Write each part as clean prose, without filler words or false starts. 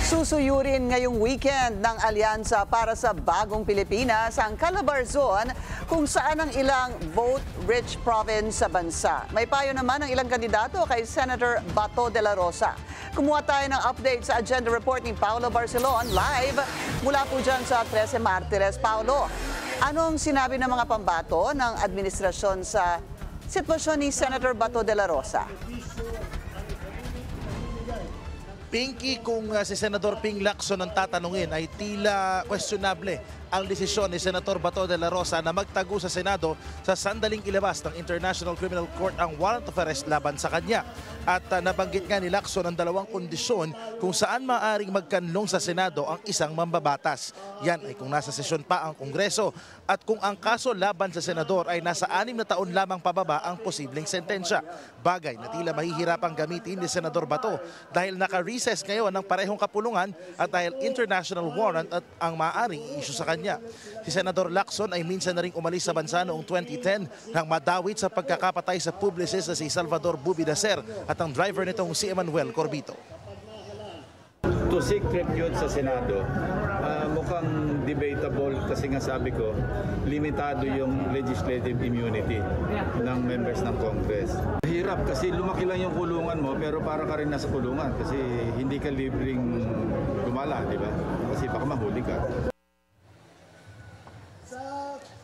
Susuyurin ngayong weekend ng Alyansa para sa Bagong Pilipinas ang Calabarzon kung saan ang ilang vote-rich province sa bansa. May payo naman ang ilang kandidato kay Senator Bato de la Rosa. Kumuha tayo ng update sa agenda report ni Paolo Barcelon live mula po dyan sa 13 Martires. Paolo, anong sinabi ng mga pambato ng administrasyon sa sitwasyon ni Senator Bato de la Rosa? Pinky, kung si Senador Ping Lacson ang tatanungin ay tila questionable ang desisyon ni Senator Bato de la Rosa na magtago sa Senado sa sandaling ilabas ng International Criminal Court ang warrant of arrest laban sa kanya. At nabanggit nga ni Lacson ang dalawang kondisyon kung saan maaaring magkanlong sa Senado ang isang mambabatas. Yan ay kung nasa sesyon pa ang Kongreso at kung ang kaso laban sa Senador ay nasa 6 na taon lamang pababa ang posibleng sentensya. Bagay na tila mahihirapang gamitin ni Senador Bato dahil naka-recess ngayon ng parehong kapulungan at dahil international warrant at ang maaaring i-issue sa kanya. Si Senador Lacson ay minsan na ring umalis sa bansa noong 2010 nang madawit sa pagkakapatay sa publicist na si Salvador Bubi Dacer at ang driver nitong si Emmanuel Corbito. To seek tribute sa Senado, mukhang debatable kasi nga sabi ko, limitado yung legislative immunity ng members ng Congress. Hirap kasi lumaki lang yung kulungan mo pero para ka rin nasa kulungan kasi hindi ka libreng gumala, di ba? Kasi baka mahuli ka.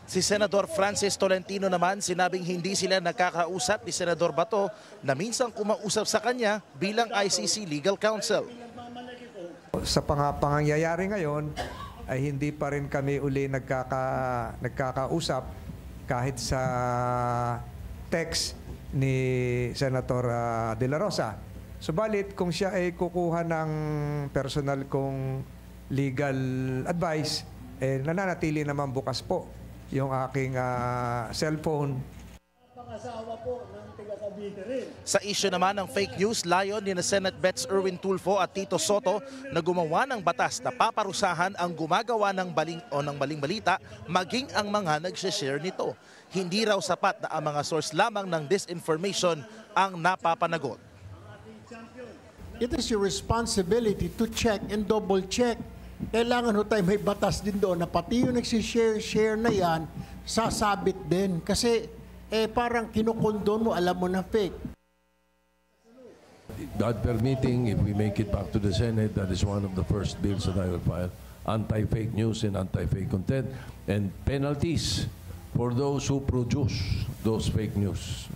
Si Senador Francis Tolentino naman sinabing hindi sila nagkakausap ni Senador Bato na minsang kumausap sa kanya bilang ICC Legal Counsel. Sa pangyayari ngayon ay hindi pa rin kami uli nagkakausap kahit sa text ni Senator De La Rosa. Subalit kung siya ay kukuha ng personal kong legal advice, nananatili naman bukas po yung aking cellphone. Sa issue naman ng fake news, layon ni Senate Bets Erwin Tulfo at Tito Soto na gumawa ng batas na paparusahan ang gumagawa ng maling balita maging ang mga nag-share nito. Hindi raw sapat na ang mga source lamang ng disinformation ang napapanagot. It is your responsibility to check and double check. Kailangan ho tayo may batas din doon na pati yung nagsishare na yan, sasabit din. Kasi parang kinukondon mo, alam mo na fake. God permitting, if we make it back to the Senate, that is one of the first bills that I will file. Anti-fake news and anti-fake content and penalties for those who produce those fake news.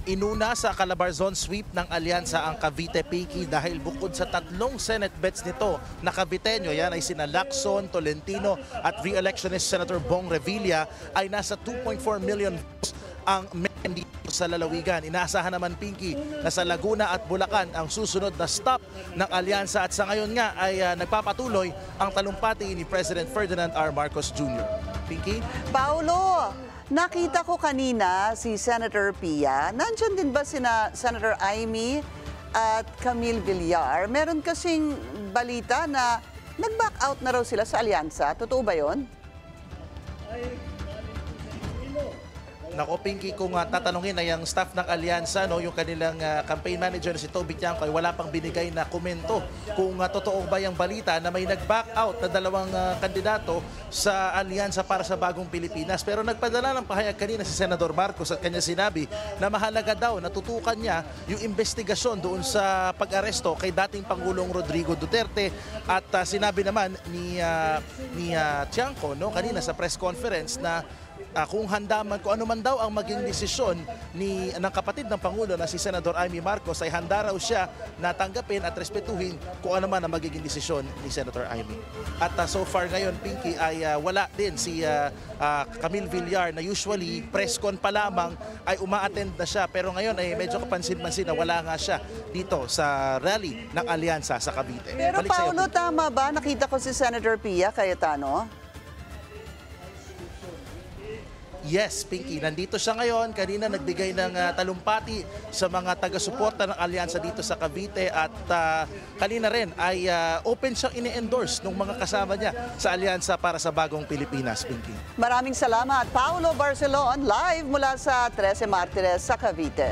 Inuna sa Calabarzon sweep ng Alyansa ang Cavite Pinky dahil bukod sa 3 Senate bets nito na Caviteño, yan ay sina Lacson, Tolentino at re-electionist Senator Bong Revilla, ay nasa 2.4 million votes ang dito sa lalawigan. Inaasahan naman Pinky na sa Laguna at Bulacan ang susunod na stop ng Alyansa at sa ngayon nga ay nagpapatuloy ang talumpati ni President Ferdinand R. Marcos Jr. Pinky? Paolo, nakita ko kanina si Senator Pia. Nandiyan din ba sina Senator Amy at Camille Villar? Meron kasing balita na nag-back out na raw sila sa Alyansa. Totoo ba yun? Nako Pinky, kung tatanungin ay ang staff ng Alyansa, no, yung kanilang campaign manager na si Toby Tiangco ay wala pang binigay na komento kung totoo ba yung balita na may nag-back out na 2 kandidato sa Alyansa para sa Bagong Pilipinas. Pero nagpadala ng pahayag kanina si Senador Marcos at kanya sinabi na mahalaga daw na tutukan niya yung investigasyon doon sa pag-aresto kay dating Pangulong Rodrigo Duterte at sinabi naman ni Tiangco, no, kanina sa press conference na kung handa man, kung ano man daw ang maging desisyon ng kapatid ng Pangulo na si Senador Amy Marcos ay handa raw siya na tanggapin at respetuhin kung ano man ang magiging desisyon ni Senator Amy. At so far ngayon, Pinky, ay wala din si Camille Villar na usually press con pa lamang ay uma-attend na siya pero ngayon ay medyo kapansin-pansin na wala nga siya dito sa rally ng Alyansa sa Cavite. Pero Paolo, tama ba? Nakita ko si Senator Pia Cayetano. Yes, Pinky. Nandito siya ngayon. Kanina nagbigay ng talumpati sa mga taga-suporta ng Alyansa dito sa Cavite at kanina rin ay open siyang ini-endorse ng mga kasama niya sa Alyansa para sa Bagong Pilipinas, Pinky. Maraming salamat, Paolo Barcelon, live mula sa 13 Martires sa Cavite.